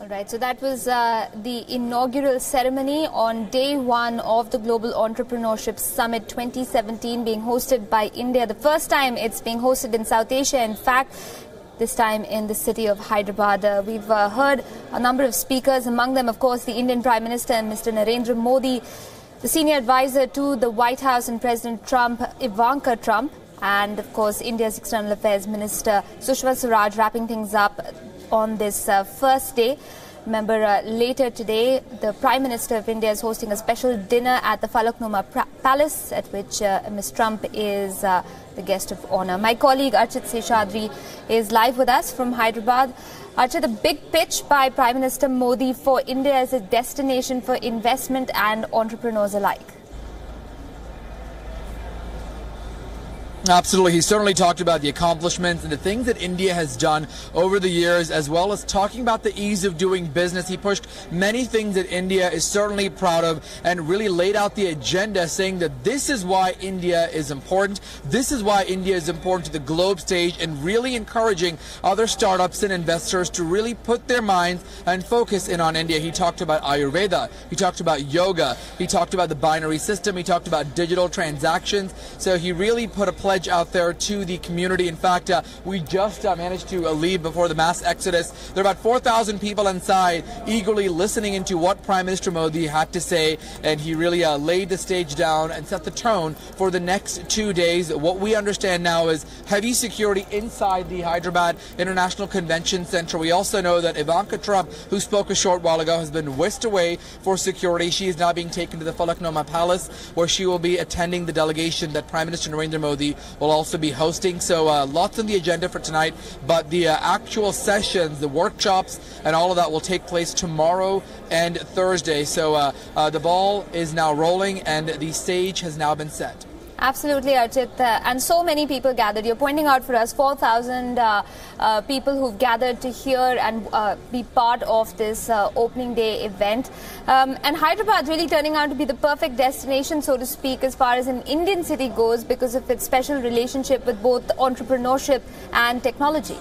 All right, so that was the inaugural ceremony on day one of the Global Entrepreneurship Summit 2017 being hosted by India. The first time it's being hosted in South Asia. In fact, this time in the city of Hyderabad. We've heard a number of speakers, among them, of course, the Indian Prime Minister, Mr. Narendra Modi, the senior advisor to the White House and President Trump, Ivanka Trump, and, of course, India's External Affairs Minister, Sushma Swaraj, wrapping things up on this first day. Remember, later today, the Prime Minister of India is hosting a special dinner at the Falaknuma Palace, at which Ms. Trump is the guest of honor. My colleague Archit Seshadri is live with us from Hyderabad. Archit, a big pitch by Prime Minister Modi for India as a destination for investment and entrepreneurs alike. Absolutely. He certainly talked about the accomplishments and the things that India has done over the years, as well as talking about the ease of doing business. He pushed many things that India is certainly proud of and really laid out the agenda, saying that this is why India is important. This is why India is important to the globe stage, and really encouraging other startups and investors to really put their minds and focus in on India. He talked about Ayurveda. He talked about yoga. He talked about the binary system. He talked about digital transactions. So he really put a pledge out there to the community. In fact, we just managed to leave before the mass exodus. There are about 4,000 people inside eagerly listening into what Prime Minister Modi had to say, and he really laid the stage down and set the tone for the next 2 days. What we understand now is heavy security inside the Hyderabad International Convention Center. We also know that Ivanka Trump, who spoke a short while ago, has been whisked away for security. She is now being taken to the Falaknuma Palace, where she will be attending the delegation that Prime Minister Narendra Modi will also be hosting. So lots on the agenda for tonight, but the actual sessions, the workshops, and all of that will take place tomorrow and Thursday. So the ball is now rolling and the stage has now been set. Absolutely, Archit. And so many people gathered. You're pointing out for us 4,000 people who've gathered to hear and be part of this opening day event. And Hyderabad really turning out to be the perfect destination, so to speak, as far as an Indian city goes, because of its special relationship with both entrepreneurship and technology.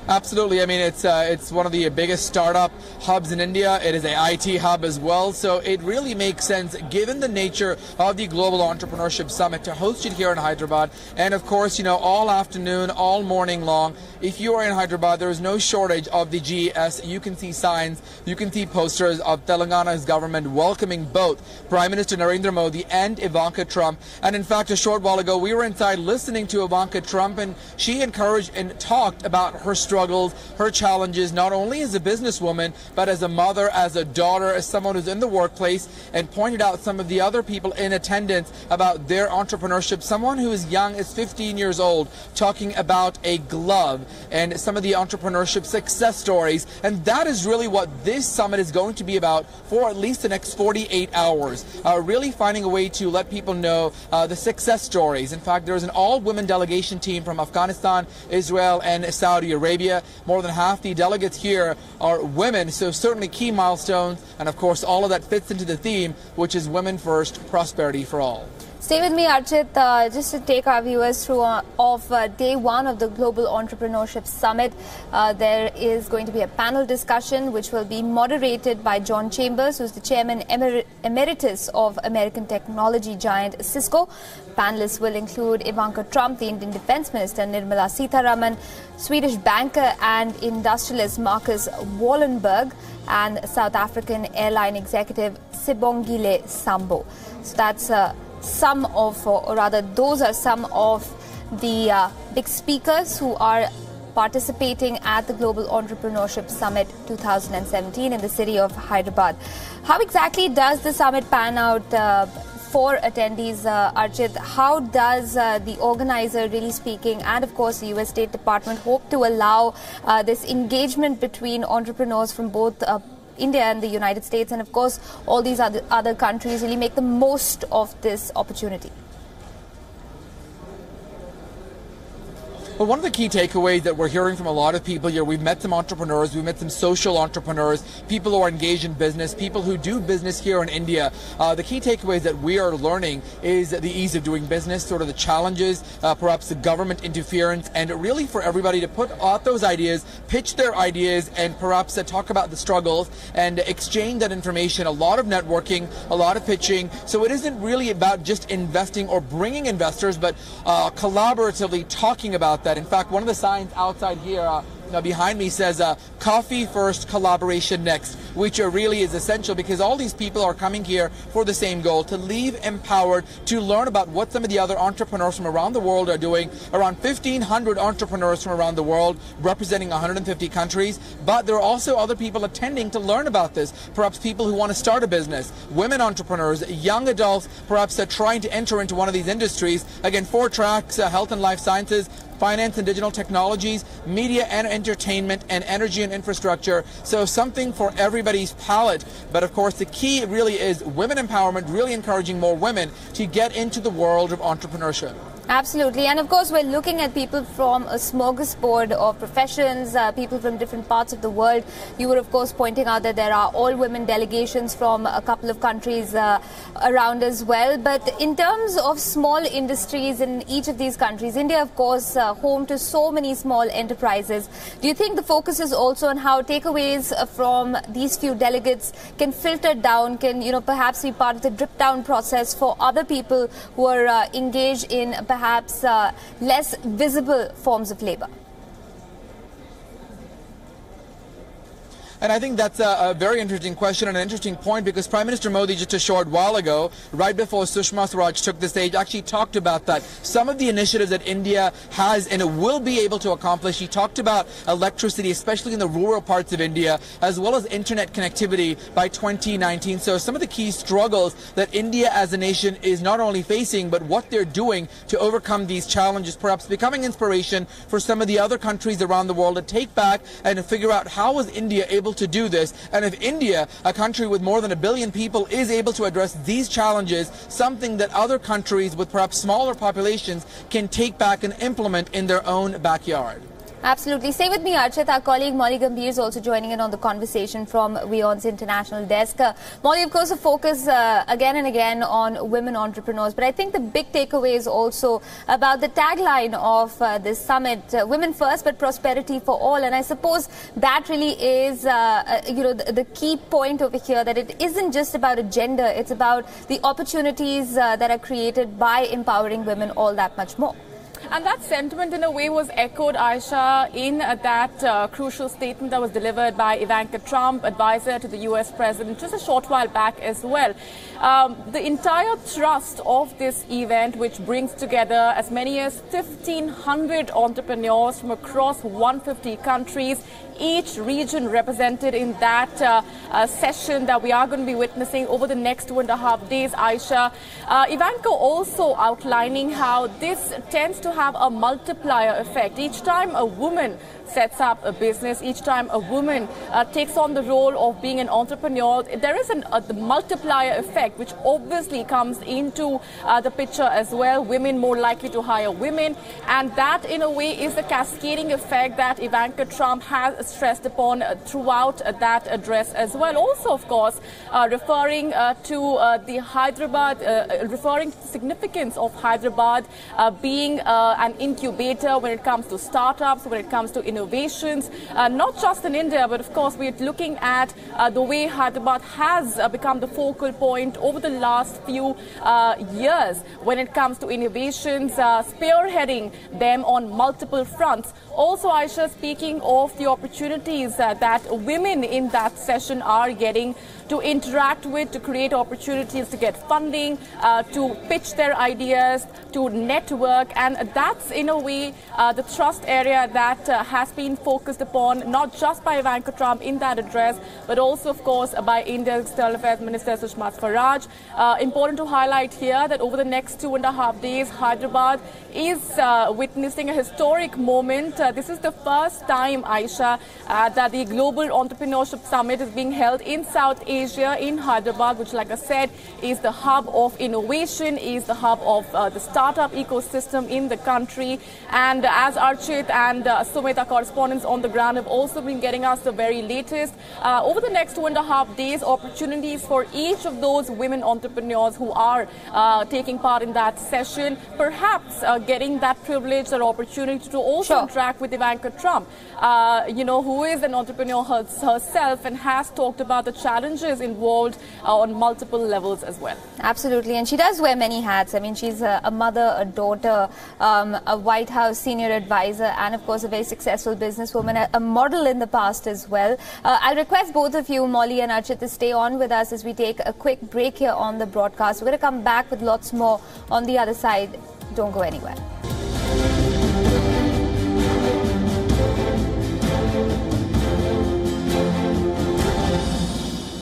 Absolutely. I mean, it's one of the biggest startup hubs in India. It is an IT hub as well. So it really makes sense, given the nature of the Global Entrepreneurship Summit, to host it here in Hyderabad. And of course, you know, all afternoon, all morning long, if you are in Hyderabad, there is no shortage of the GES. You can see signs, you can see posters of Telangana's government welcoming both Prime Minister Narendra Modi and Ivanka Trump. And in fact, a short while ago, we were inside listening to Ivanka Trump, and she encouraged and talked about her struggles, her challenges, not only as a businesswoman, but as a mother, as a daughter, as someone who's in the workplace, and pointed out some of the other people in attendance about their entrepreneurship. Someone who is young, is 15 years old, talking about a glove and some of the entrepreneurship success stories. And that is really what this summit is going to be about for at least the next 48 hours. Really finding a way to let people know the success stories. In fact, there's an all-women delegation team from Afghanistan, Israel, and Saudi Arabia. More than half the delegates here are women, so certainly key milestones, and of course all of that fits into the theme, which is women first, prosperity for all. Stay with me, Archit, just to take our viewers through day one of the Global Entrepreneurship Summit. There is going to be a panel discussion which will be moderated by John Chambers, who's the chairman emeritus of American technology giant Cisco. Panelists will include Ivanka Trump, the Indian Defense Minister, Nirmala Sitharaman, Swedish banker and industrialist Marcus Wallenberg, and South African airline executive Sibongile Sambo. So that's some of, or rather those are some of the big speakers who are participating at the Global Entrepreneurship Summit 2017 in the city of Hyderabad. How exactly does the summit pan out for attendees, Archit? How does the organizer, really speaking, and of course the US State Department, hope to allow this engagement between entrepreneurs from both India and the United States, and of course all these other countries, really make the most of this opportunity? But one of the key takeaways that we're hearing from a lot of people here, we've met some entrepreneurs, we've met some social entrepreneurs, people who are engaged in business, people who do business here in India. The key takeaways that we are learning is the ease of doing business, sort of the challenges, perhaps the government interference, and really for everybody to put out those ideas, pitch their ideas, and perhaps talk about the struggles and exchange that information. A lot of networking, a lot of pitching. So it isn't really about just investing or bringing investors, but collaboratively talking about that. In fact, one of the signs outside here behind me says coffee first, collaboration next, which really is essential because all these people are coming here for the same goal, to leave empowered, to learn about what some of the other entrepreneurs from around the world are doing. Around 1,500 entrepreneurs from around the world representing 150 countries, but there are also other people attending to learn about this. Perhaps people who want to start a business, women entrepreneurs, young adults, perhaps trying to enter into one of these industries. Again, 4 tracks, health and life sciences, finance and digital technologies, media and entertainment, and energy and infrastructure. So something for everybody's palate. But of course, the key really is women empowerment, really encouraging more women to get into the world of entrepreneurship. Absolutely. And of course, we're looking at people from a smorgasbord of professions, people from different parts of the world. You were, of course, pointing out that there are all-women delegations from a couple of countries around as well. But in terms of small industries in each of these countries, India, of course, home to so many small enterprises. Do you think the focus is also on how takeaways from these few delegates can filter down, can, perhaps be part of the drip-down process for other people who are engaged in perhaps less visible forms of labor? And I think that's a very interesting question and an interesting point, because Prime Minister Modi just a short while ago, right before Sushma Swaraj took the stage, actually talked about that. Some of the initiatives that India has and it will be able to accomplish. He talked about electricity, especially in the rural parts of India, as well as internet connectivity by 2019. So some of the key struggles that India as a nation is not only facing, but what they're doing to overcome these challenges, perhaps becoming inspiration for some of the other countries around the world to take back and to figure out how was India able to do this. And if India, a country with more than 1 billion people, is able to address these challenges, something that other countries with perhaps smaller populations can take back and implement in their own backyard. Absolutely. Stay with me, Archit. Our colleague Molly Gambhir is also joining in on the conversation from WION's international desk. Molly, of course, a focus again and again on women entrepreneurs. But I think the big takeaway is also about the tagline of this summit, women first, but prosperity for all. And I suppose that really is, the key point over here, that it isn't just about a gender. It's about the opportunities that are created by empowering women all that much more. And that sentiment, in a way, was echoed, Aisha, in that crucial statement that was delivered by Ivanka Trump, advisor to the US president, just a short while back as well. The entire thrust of this event, which brings together as many as 1,500 entrepreneurs from across 150 countries, each region represented in that session that we are going to be witnessing over the next 2.5 days, Aisha. Ivanka also outlining how this tends to have a multiplier effect. Each time a woman sets up a business, each time a woman takes on the role of being an entrepreneur, there is the multiplier effect, which obviously comes into the picture as well. Women more likely to hire women, and that in a way is the cascading effect that Ivanka Trump has stressed upon throughout that address as well. Also, of course, referring to the Hyderabad, referring to the significance of Hyderabad being an incubator when it comes to startups, when it comes to innovations, not just in India, but of course we're looking at the way Hyderabad has become the focal point over the last few years when it comes to innovations, spearheading them on multiple fronts. Also, Aisha, speaking of the opportunities that women in that session are getting to interact with, to create opportunities to get funding, to pitch their ideas, to network, and that's in a way the thrust area that has been focused upon not just by Ivanka Trump in that address, but also, of course, by India's External Affairs Minister Sushma Swaraj. Important to highlight here that over the next 2.5 days, Hyderabad is witnessing a historic moment. This is the first time, Aisha, that the Global Entrepreneurship Summit is being held in South Asia. Asia in Hyderabad, which, like I said, is the hub of innovation, is the hub of the startup ecosystem in the country. And as Archit and Sumit, our correspondents on the ground, have also been getting us the very latest, over the next 2.5 days, opportunities for each of those women entrepreneurs who are taking part in that session, perhaps getting that privilege or opportunity to also interact with Ivanka Trump, who is an entrepreneur herself and has talked about the challenges involved on multiple levels as well. Absolutely, and she does wear many hats. I mean, she's a mother, a daughter, a White House senior advisor, and of course a very successful businesswoman, a model in the past as well. I'll request both of you, Molly and Archit, to stay on with us as we take a quick break here on the broadcast. We're going to come back with lots more on the other side. Don't go anywhere.